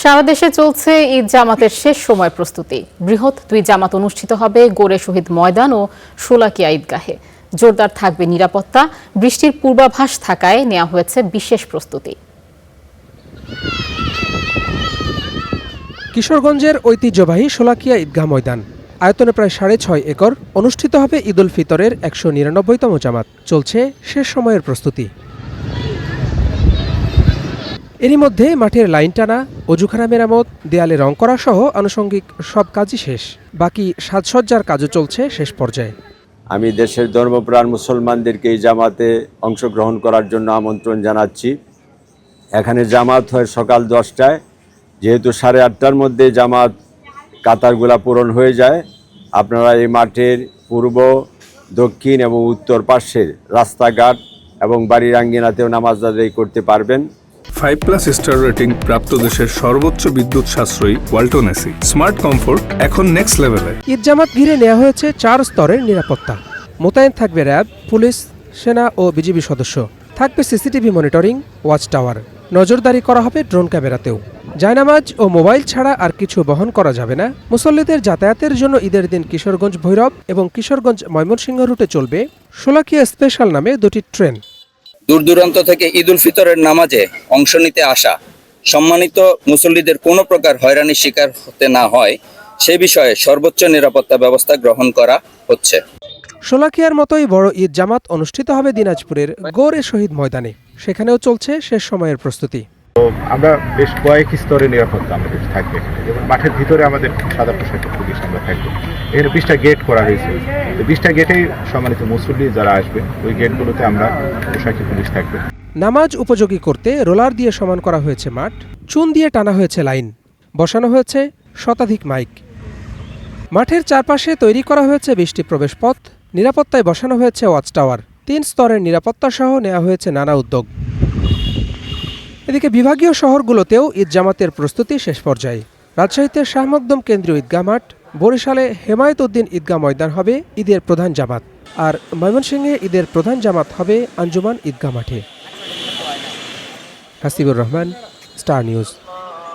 সারা দেশে চলছে ঈদ জামাতের শেষ সময় প্রস্তুতি। বৃহৎ দুই জামাত অনুষ্ঠিত হবে গোরে শহীদ ময়দান ও শোলাকিয়া ঈদগাহে। জোরদার থাকবে নিরাপত্তা। বৃষ্টির পূর্বাভাস থাকায় নেওয়া হয়েছে বিশেষ প্রস্তুতি। কিশোরগঞ্জের ঐতিহ্যবাহী শোলাকিয়া ঈদগাহ ময়দান আয়তনে প্রায় 6.5 একর। অনুষ্ঠিত হবে ঈদ উল ফিতরের 199তম জামাত। চলছে শেষ সময়ের প্রস্তুতি। এরই মধ্যে মাঠের লাইন টানা, অজুখানা মেরামত, দেয়ালে রং করা সহ আনুষঙ্গিক সব কাজই শেষ। বাকি সাজসজ্জার কাজও চলছে শেষ পর্যায়ে। আমি দেশের ধর্মপ্রাণ মুসলমানদেরকে এই জামাতে অংশগ্রহণ করার জন্য আমন্ত্রণ জানাচ্ছি। এখানে জামাত হয় সকাল 10টায়। যেহেতু 8:30টার মধ্যে জামাত কাতারগুলা পূরণ হয়ে যায়, আপনারা এই মাঠের পূর্ব, দক্ষিণ এবং উত্তর পাশের রাস্তাঘাট এবং বাড়ির আঙ্গিনাতেও নামাজ আদায় করতে পারবেন। 5+ স্টার রেটিং প্রাপ্ত দেশের সর্বোচ্চ বিদ্যুৎ সাশ্রয়ী ওয়ালটন এসি স্মার্ট কমফোর্ট এখন নেক্সট লেভেলে। ঈদ জামাত ঘিরে নেওয়া হয়েছে 4 স্তরের নিরাপত্তা। মোতায়েন থাকবে র্যাব, পুলিশ, সেনা ও বিজিবি সদস্য। থাকবে সিসিটিভি মনিটরিং, ওয়াচ টাওয়ার। নজরদারি করা হবে ড্রোন ক্যামেরাতেও। জায়নামাজ ও মোবাইল ছাড়া আর কিছু বহন করা যাবে না। মুসল্লিদের যাতায়াতের জন্য ঈদের দিন কিশোরগঞ্জ ভৈরব এবং কিশোরগঞ্জ ময়মনসিংহ রুটে চলবে শোলাকিয়া স্পেশাল নামে 2টি ট্রেন। দূর দূরান্ত থেকে ঈদ উল ফিতরের নামাজে অংশ নিতে আসা সম্মানিত মুসল্লিদের কোনো প্রকার হয়রানির শিকার হতে না হয় সে বিষয়ে সর্বোচ্চ নিরাপত্তা ব্যবস্থা গ্রহণ করা হচ্ছে। শোলাকিয়ার মতোই বড় ঈদ জামাত অনুষ্ঠিত হবে দিনাজপুরের গোরে শহীদ ময়দানে। সেখানেও চলছে শেষ সময়ের প্রস্তুতি। আমরা বেশ কয়েক স্তরে নিরাপত্তা আমাদের থাকবে। যেমন মাঠের ভিতরে আমাদের সাদা পোশাকের পুলিশ আমরা থাকবো। এখানে 20টা গেট করা হয়েছে। 20টা গেটেই সম্মানিত মুসল্লি যারা আসবে ওই গেটগুলোতে আমরা পোশাকি পুলিশ থাকবে। নামাজ উপযোগী করতে রোলার দিয়ে সমান করা হয়েছে মাঠ। চুন দিয়ে টানা হয়েছে লাইন। বসানো হয়েছে শতাধিক মাইক। মাঠের চারপাশে তৈরি করা হয়েছে 20টি প্রবেশপথ। নিরাপত্তায় বসানো হয়েছে ওয়াচ টাওয়ার। 3 স্তরের নিরাপত্তা সহ নেওয়া হয়েছে নানা উদ্যোগ। এদিকে বিভাগীয় শহরগুলোতেও ঈদ জামাতের প্রস্তুতি শেষ পর্যায়ে। রাজশাহীতে শাহ মখদুম কেন্দ্রীয় ঈদগাহ মাঠ, বরিশালে হেমায়েত উদ্দিন ঈদগাহ ময়দান হবে ঈদের প্রধান জামাত, আর ময়মনসিংহে ঈদের প্রধান জামাত হবে আঞ্জুমান ঈদগাহ মাঠে। Hasibur Rahman, star news.